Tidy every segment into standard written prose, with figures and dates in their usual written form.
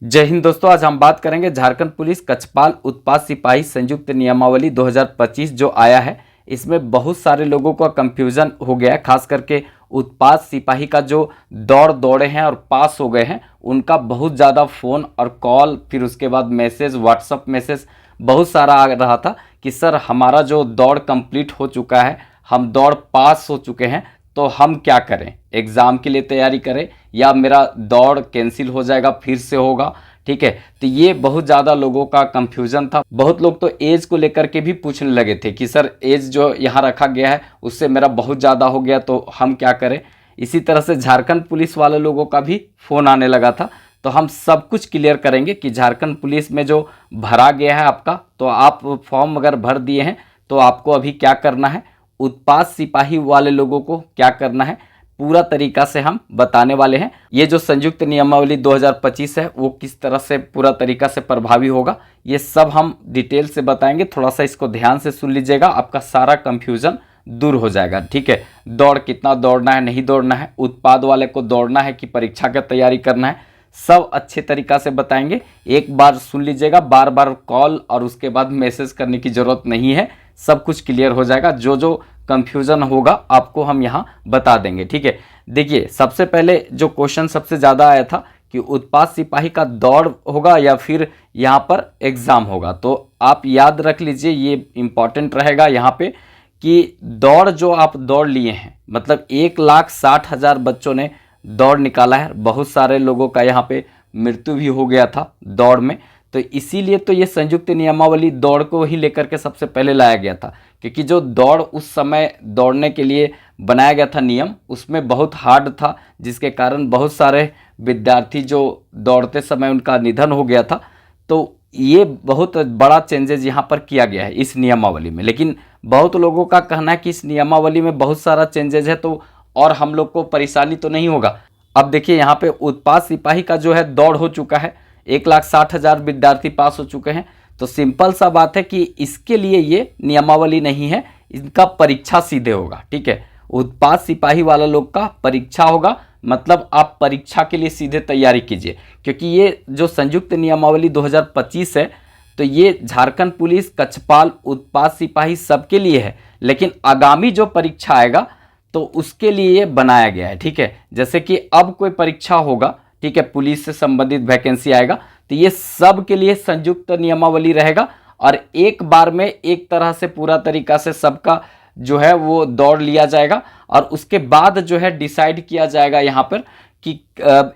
जय हिंद दोस्तों, आज हम बात करेंगे झारखंड पुलिस कक्षपाल उत्पाद सिपाही संयुक्त नियमावली 2025 जो आया है। इसमें बहुत सारे लोगों का कंफ्यूजन हो गया है, खास करके उत्पाद सिपाही का जो दौड़े हैं और पास हो गए हैं उनका बहुत ज़्यादा फ़ोन और कॉल, फिर उसके बाद मैसेज, व्हाट्सअप मैसेज बहुत सारा आ रहा था कि सर हमारा जो दौड़ कंप्लीट हो चुका है, हम दौड़ पास हो चुके हैं, तो हम क्या करें, एग्ज़ाम के लिए तैयारी करें या मेरा दौड़ कैंसिल हो जाएगा, फिर से होगा। ठीक है, तो ये बहुत ज़्यादा लोगों का कंफ्यूजन था। बहुत लोग तो एज को लेकर के भी पूछने लगे थे कि सर एज जो यहाँ रखा गया है उससे मेरा बहुत ज़्यादा हो गया, तो हम क्या करें। इसी तरह से झारखंड पुलिस वाले लोगों का भी फ़ोन आने लगा था। तो हम सब कुछ क्लियर करेंगे कि झारखंड पुलिस में जो भरा गया है आपका, तो आप फॉर्म अगर भर दिए हैं तो आपको अभी क्या करना है, उत्पाद सिपाही वाले लोगों को क्या करना है, पूरा तरीका से हम बताने वाले हैं। ये जो संयुक्त नियमावली 2025 है वो किस तरह से पूरा तरीका से प्रभावी होगा, ये सब हम डिटेल से बताएंगे। थोड़ा सा इसको ध्यान से सुन लीजिएगा, आपका सारा कंफ्यूजन दूर हो जाएगा। ठीक है, दौड़ कितना दौड़ना है, नहीं दौड़ना है, उत्पाद वाले को दौड़ना है कि परीक्षा की तैयारी करना है, सब अच्छे तरीका से बताएंगे। एक बार सुन लीजिएगा, बार बार कॉल और उसके बाद मैसेज करने की ज़रूरत नहीं है, सब कुछ क्लियर हो जाएगा। जो जो कंफ्यूजन होगा आपको हम यहाँ बता देंगे। ठीक है, देखिए सबसे पहले जो क्वेश्चन सबसे ज़्यादा आया था कि उत्पाद सिपाही का दौड़ होगा या फिर यहाँ पर एग्ज़ाम होगा। तो आप याद रख लीजिए, ये इम्पॉर्टेंट रहेगा यहाँ पे कि दौड़ जो आप दौड़ लिए हैं, मतलब 1,60,000 बच्चों ने दौड़ निकाला है। बहुत सारे लोगों का यहाँ पे मृत्यु भी हो गया था दौड़ में, तो इसीलिए तो ये संयुक्त नियमावली दौड़ को ही लेकर के सबसे पहले लाया गया था, क्योंकि जो दौड़ उस समय दौड़ने के लिए बनाया गया था नियम, उसमें बहुत हार्ड था, जिसके कारण बहुत सारे विद्यार्थी जो दौड़ते समय उनका निधन हो गया था। तो ये बहुत बड़ा चेंजेस यहाँ पर किया गया है इस नियमावली में। लेकिन बहुत लोगों का कहना है कि इस नियमावली में बहुत सारा चेंजेस है तो और हम लोग को परेशानी तो नहीं होगा। अब देखिए यहाँ पे उत्पाद सिपाही का जो है दौड़ हो चुका है, 1,60,000 विद्यार्थी पास हो चुके हैं। तो सिंपल सा बात है कि इसके लिए ये नियमावली नहीं है, इनका परीक्षा सीधे होगा। ठीक है, उत्पाद सिपाही वाला लोग का परीक्षा होगा, मतलब आप परीक्षा के लिए सीधे तैयारी कीजिए। क्योंकि ये जो संयुक्त नियमावली 2025 है, तो ये झारखंड पुलिस कक्षपाल उत्पाद सिपाही सबके लिए है, लेकिन आगामी जो परीक्षा आएगा तो उसके लिए ये बनाया गया है। ठीक है, जैसे कि अब कोई परीक्षा होगा, ठीक है, पुलिस से संबंधित वैकेंसी आएगा, तो ये सब के लिए संयुक्त नियमावली रहेगा और एक बार में एक तरह से पूरा तरीका से सबका जो है वो दौड़ लिया जाएगा। और उसके बाद जो है डिसाइड किया जाएगा यहाँ पर कि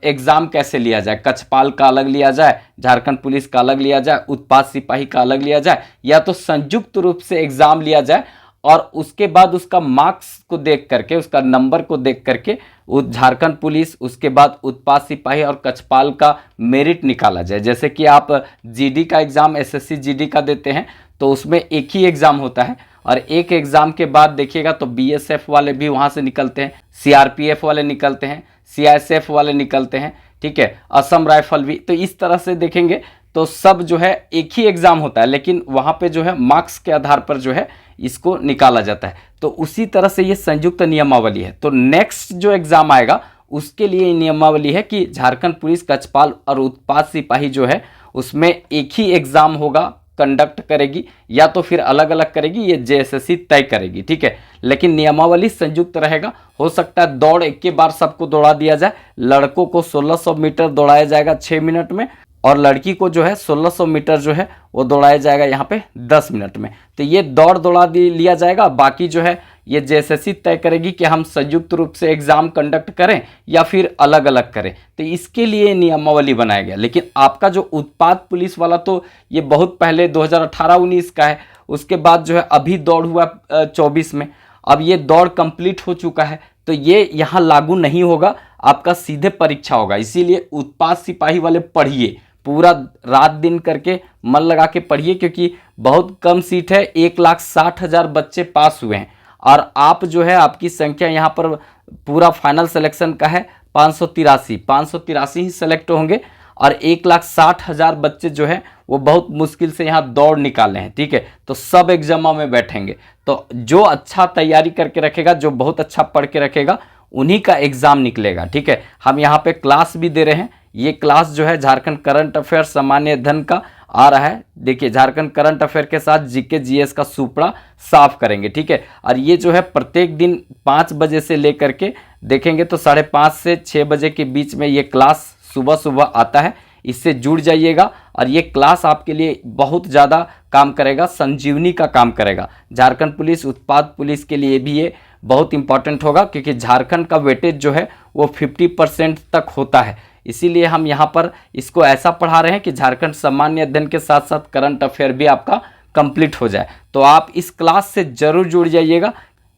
एग्ज़ाम कैसे लिया जाए, कक्षपाल का अलग लिया जाए, झारखंड पुलिस का अलग लिया जाए, उत्पाद सिपाही का अलग लिया जाए, या तो संयुक्त रूप से एग्ज़ाम लिया जाए और उसके बाद उसका मार्क्स को देख करके, उसका नंबर को देख करके झारखंड पुलिस, उसके बाद उत्पाद सिपाही और कक्षपाल का मेरिट निकाला जाए। जैसे कि आप जीडी का एग्ज़ाम, एसएससी जीडी का देते हैं तो उसमें एक ही एग्ज़ाम होता है और एक एग्ज़ाम के बाद देखिएगा तो बीएसएफ वाले भी वहाँ से निकलते हैं, सीआरपीएफ वाले निकलते हैं, सीआईएसएफ वाले निकलते हैं। ठीक है, असम राइफल भी। तो इस तरह से देखेंगे तो सब जो है एक ही एग्ज़ाम होता है, लेकिन वहाँ पे जो है मार्क्स के आधार पर जो है इसको निकाला जाता है। तो उसी तरह से ये संयुक्त नियमावली है। तो नेक्स्ट जो एग्ज़ाम आएगा उसके लिए नियमावली है कि झारखंड पुलिस कक्षपाल और उत्पाद सिपाही जो है उसमें एक ही एग्ज़ाम होगा, कंडक्ट करेगी, या तो फिर अलग अलग करेगी, ये जेएसएससी तय करेगी। ठीक है, लेकिन नियमावली संयुक्त रहेगा। हो सकता है दौड़ एक के बार सबको दौड़ा दिया जाए। लड़कों को 1600 मीटर दौड़ाया जाएगा 6 मिनट में और लड़की को जो है 1600 मीटर जो है वो दौड़ाया जाएगा यहाँ पे 10 मिनट में। तो ये दौड़ा लिया जाएगा। बाकी जो है ये जेएसएससी तय करेगी कि हम संयुक्त रूप से एग्ज़ाम कंडक्ट करें या फिर अलग अलग करें। तो इसके लिए नियमावली बनाया गया। लेकिन आपका जो उत्पाद पुलिस वाला तो ये बहुत पहले 2018-19 का है, उसके बाद जो है अभी दौड़ हुआ 24 में, अब ये दौड़ कंप्लीट हो चुका है, तो ये यहाँ लागू नहीं होगा, आपका सीधे परीक्षा होगा। इसीलिए उत्पाद सिपाही वाले पढ़िए, पूरा रात दिन करके मन लगा के पढ़िए, क्योंकि बहुत कम सीट है, 1,60,000 बच्चे पास हुए हैं और आप जो है आपकी संख्या यहाँ पर पूरा फाइनल सिलेक्शन का है 583 ही सेलेक्ट होंगे और 1,60,000 बच्चे जो है वो बहुत मुश्किल से यहाँ दौड़ निकाले हैं। ठीक है, तो सब एग्जाम में बैठेंगे, तो जो अच्छा तैयारी करके रखेगा, जो बहुत अच्छा पढ़ के रखेगा, उन्हीं का एग्ज़ाम निकलेगा। ठीक है, हम यहाँ पे क्लास भी दे रहे हैं। ये क्लास जो है झारखंड करंट अफेयर सामान्य अध्ययन का आ रहा है। देखिए, झारखंड करंट अफेयर के साथ जीके जीएस का सुपड़ा साफ करेंगे। ठीक है, और ये जो है प्रत्येक दिन 5 बजे से लेकर के देखेंगे तो 5:30 से 6 बजे के बीच में ये क्लास सुबह सुबह आता है। इससे जुड़ जाइएगा और ये क्लास आपके लिए बहुत ज़्यादा काम करेगा, संजीवनी का काम करेगा। झारखंड पुलिस, उत्पाद पुलिस के लिए भी ये बहुत इंपॉर्टेंट होगा, क्योंकि झारखंड का वेटेज जो है वो 50% तक होता है। इसीलिए हम यहाँ पर इसको ऐसा पढ़ा रहे हैं कि झारखंड सामान्य अध्ययन के साथ साथ करंट अफेयर भी आपका कंप्लीट हो जाए। तो आप इस क्लास से ज़रूर जुड़ जाइएगा।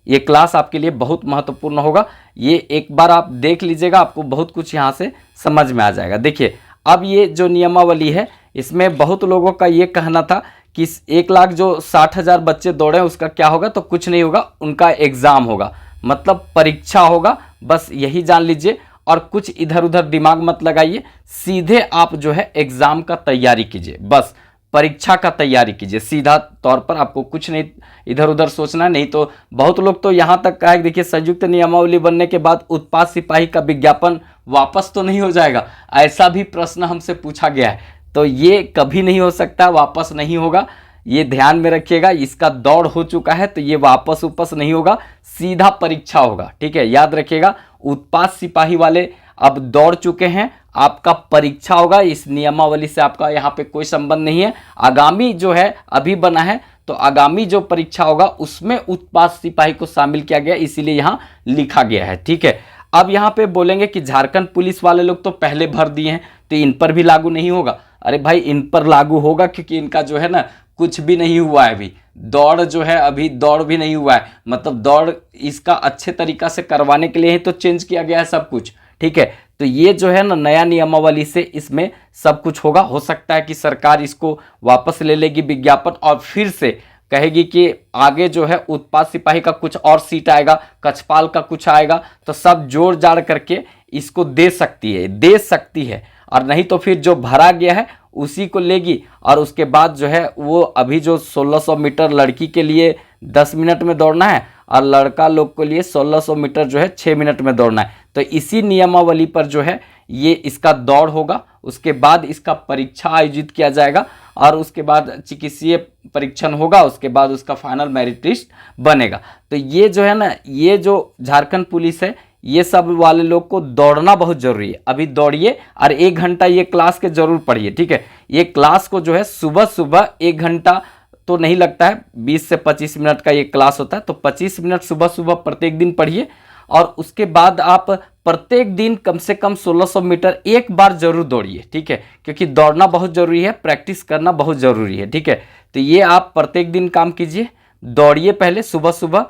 ये क्लास आपके लिए बहुत महत्वपूर्ण होगा। ये एक बार आप देख लीजिएगा, आपको बहुत कुछ यहाँ से समझ में आ जाएगा। देखिए, अब ये जो नियमावली है, इसमें बहुत लोगों का ये कहना था कि 1 लाख जो 60,000 बच्चे दौड़े उसका क्या होगा, तो कुछ नहीं होगा, उनका एग्ज़ाम होगा, मतलब परीक्षा होगा, बस यही जान लीजिए। और कुछ इधर उधर दिमाग मत लगाइए, सीधे आप जो है एग्ज़ाम का तैयारी कीजिए, बस परीक्षा का तैयारी कीजिए। सीधा तौर पर आपको कुछ नहीं इधर उधर सोचना। नहीं तो बहुत लोग तो यहाँ तक कहा कि देखिए, संयुक्त नियमावली बनने के बाद उत्पाद सिपाही का विज्ञापन वापस तो नहीं हो जाएगा, ऐसा भी प्रश्न हमसे पूछा गया है। तो ये कभी नहीं हो सकता, वापस नहीं होगा, ये ध्यान में रखिएगा। इसका दौड़ हो चुका है तो ये वापस नहीं होगा, सीधा परीक्षा होगा। ठीक है, याद रखिएगा, उत्पाद सिपाही वाले अब दौड़ चुके हैं, आपका परीक्षा होगा। इस नियमावली से आपका यहाँ पे कोई संबंध नहीं है। आगामी जो है अभी बना है, तो आगामी जो परीक्षा होगा उसमें उत्पाद सिपाही को शामिल किया गया, इसीलिए यहाँ लिखा गया है। ठीक है, अब यहाँ पे बोलेंगे कि झारखंड पुलिस वाले लोग तो पहले भर दिए हैं तो इन पर भी लागू नहीं होगा। अरे भाई, इन पर लागू होगा, क्योंकि इनका जो है ना कुछ भी नहीं हुआ है, अभी दौड़ जो है अभी दौड़ भी नहीं हुआ है। मतलब दौड़ इसका अच्छे तरीका से करवाने के लिए ही तो चेंज किया गया है सब कुछ। ठीक है, तो ये जो है ना नया नियमावली से इसमें सब कुछ होगा। हो सकता है कि सरकार इसको वापस ले लेगी विज्ञापन, और फिर से कहेगी कि आगे जो है उत्पाद सिपाही का कुछ और सीट आएगा, कछपाल का कुछ आएगा, तो सब जोड़ जाड़ करके इसको दे सकती है। और नहीं तो फिर जो भरा गया है उसी को लेगी। और उसके बाद जो है वो अभी जो 1600 मीटर लड़की के लिए 10 मिनट में दौड़ना है और लड़का लोग के लिए 1600 मीटर जो है 6 मिनट में दौड़ना है, तो इसी नियमावली पर जो है ये इसका दौड़ होगा। उसके बाद इसका परीक्षा आयोजित किया जाएगा और उसके बाद चिकित्सीय परीक्षण होगा, उसके बाद उसका फाइनल मेरिट लिस्ट बनेगा। तो ये जो है ना, ये जो झारखंड पुलिस है, ये सब वाले लोग को दौड़ना बहुत जरूरी है। अभी दौड़िए और 1 घंटा ये क्लास के जरूर पढ़िए। ठीक है, ये क्लास को जो है सुबह सुबह 1 घंटा तो नहीं लगता है, 20 से 25 मिनट का ये क्लास होता है, तो 25 मिनट सुबह सुबह प्रत्येक दिन पढ़िए। और उसके बाद आप प्रत्येक दिन कम से कम 1600 मीटर एक बार जरूर दौड़िए। ठीक है, क्योंकि दौड़ना बहुत ज़रूरी है, प्रैक्टिस करना बहुत ज़रूरी है। ठीक है, तो ये आप प्रत्येक दिन काम कीजिए, दौड़िए पहले सुबह सुबह,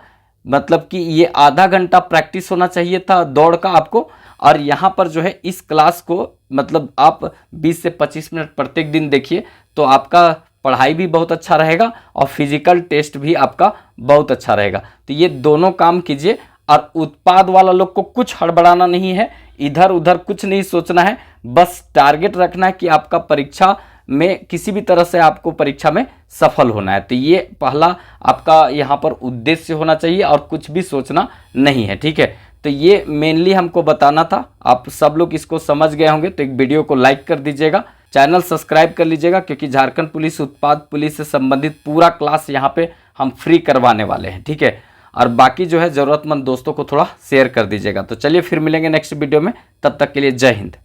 मतलब कि ये आधा घंटा प्रैक्टिस होना चाहिए था दौड़ का आपको। और यहाँ पर जो है इस क्लास को मतलब आप 20 से 25 मिनट प्रत्येक दिन देखिए, तो आपका पढ़ाई भी बहुत अच्छा रहेगा और फिजिकल टेस्ट भी आपका बहुत अच्छा रहेगा। तो ये दोनों काम कीजिए। और उत्पाद वाला लोग को कुछ हड़बड़ाना नहीं है, इधर उधर कुछ नहीं सोचना है, बस टारगेट रखना है कि आपका परीक्षा में किसी भी तरह से आपको परीक्षा में सफल होना है। तो ये पहला आपका यहाँ पर उद्देश्य होना चाहिए और कुछ भी सोचना नहीं है। ठीक है, तो ये मेनली हमको बताना था। आप सब लोग इसको समझ गए होंगे, तो एक वीडियो को लाइक कर दीजिएगा, चैनल सब्सक्राइब कर लीजिएगा, क्योंकि झारखंड पुलिस, उत्पाद पुलिस से संबंधित पूरा क्लास यहाँ पे हम फ्री करवाने वाले हैं। ठीक है, और बाकी जो है ज़रूरतमंद दोस्तों को थोड़ा शेयर कर दीजिएगा। तो चलिए फिर मिलेंगे नेक्स्ट वीडियो में, तब तक के लिए जय हिंद।